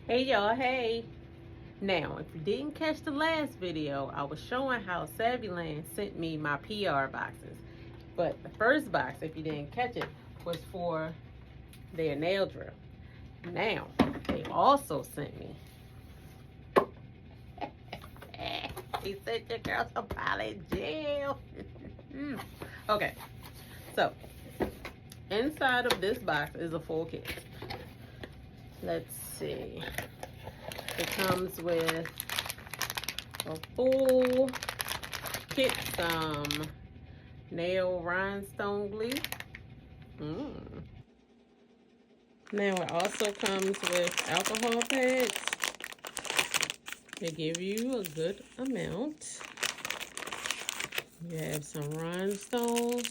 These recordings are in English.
Hey y'all, hey. Now, if you didn't catch the last video, I was showing how Saviland sent me my PR boxes. But the first box, if you didn't catch it, was for their nail drill. Now, they also sent me. He sent your girl some poly gel. Okay, so inside of this box is a full kit. Let's see. It comes with a full kit, some nail rhinestone glue. Now it also comes with alcohol pads. They give you a good amount. You have some rhinestones.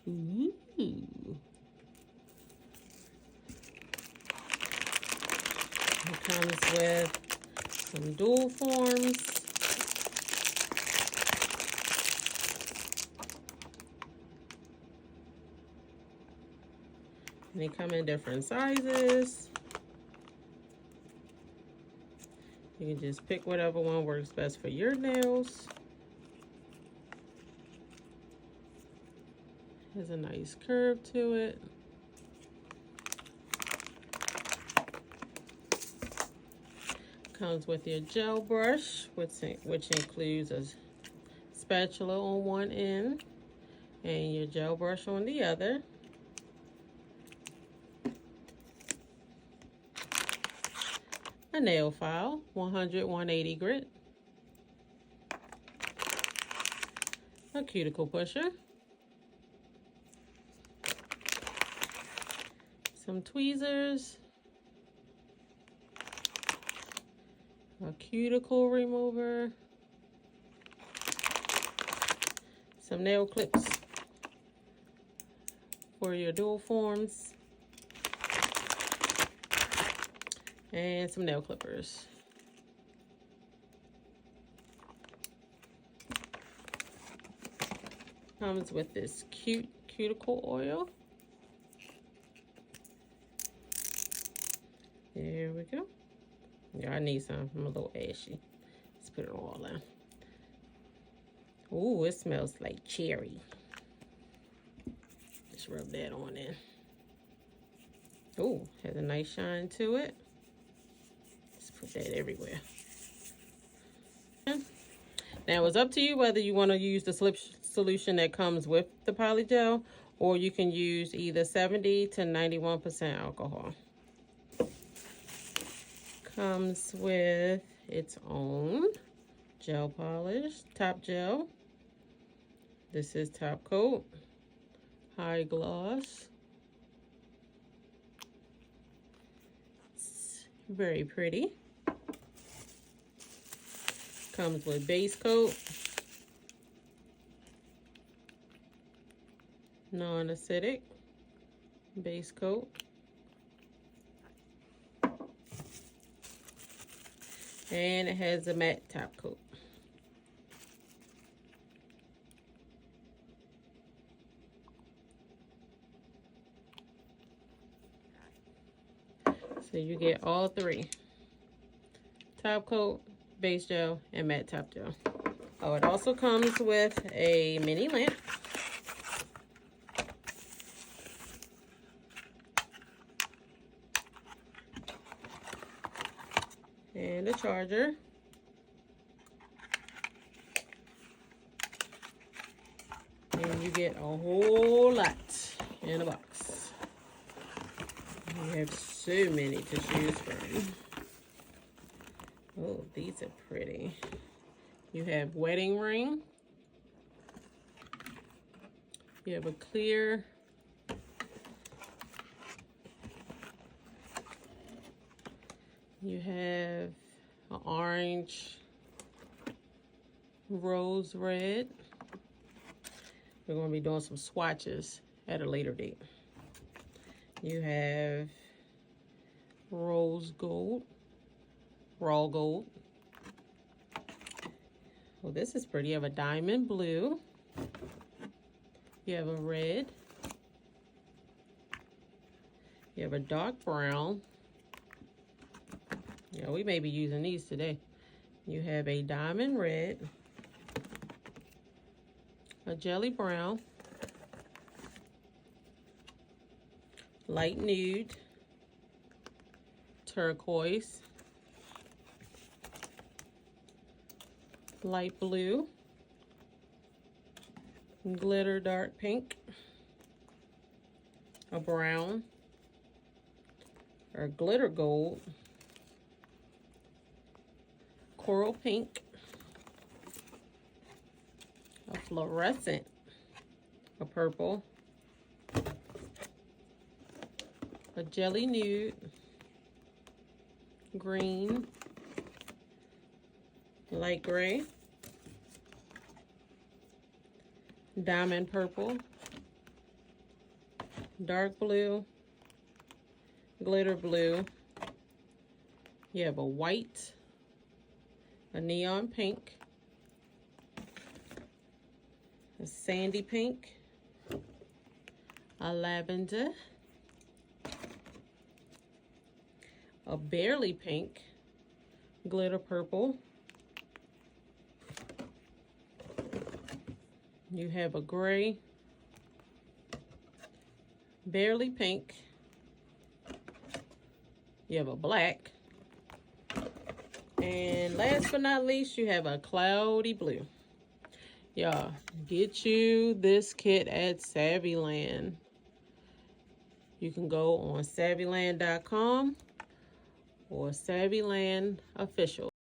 Ooh. It comes with some dual forms. And they come in different sizes. You can just pick whatever one works best for your nails. Has a nice curve to it. Comes with your gel brush, which includes a spatula on one end and your gel brush on the other. A nail file, 100-180 grit. A cuticle pusher. Some tweezers. A cuticle remover. Some nail clips for your dual forms. And some nail clippers. Comes with this cute cuticle oil. There we go. Yeah, I need some. I'm a little ashy. Let's put it all in. Ooh, it smells like cherry. Just rub that on in. Ooh, has a nice shine to it. Let's put that everywhere. Now, it's up to you whether you want to use the slip solution that comes with the polygel, or you can use either 70 to 91% alcohol. Comes with its own gel polish, top gel. This is top coat, high gloss. It's very pretty. Comes with base coat, non-acidic base coat. And it has a matte top coat. So you get all three. Top coat, base gel, and matte top gel. Oh, it also comes with a mini lamp. And a charger. And you get a whole lot in a box. You have so many to choose from. Oh, these are pretty. You have wedding ring. You have a clear. You have an orange, rose red. We're going to be doing some swatches at a later date. You have rose gold, raw gold. Well, this is pretty. You have a diamond blue. You have a red. You have a dark brown. Yeah, we may be using these today. You have a diamond red, a jelly brown, light nude, turquoise, light blue, glitter dark pink, a brown, or glitter gold, coral pink, a fluorescent, a purple, a jelly nude, green, light gray, diamond purple, dark blue, glitter blue. You have a white, a neon pink, a sandy pink, a lavender, a barely pink, glitter purple. You have a gray, barely pink. You have a black. And last but not least, you have a cloudy blue. Y'all, get you this kit at Saviland. You can go on saviland.com or Saviland Official.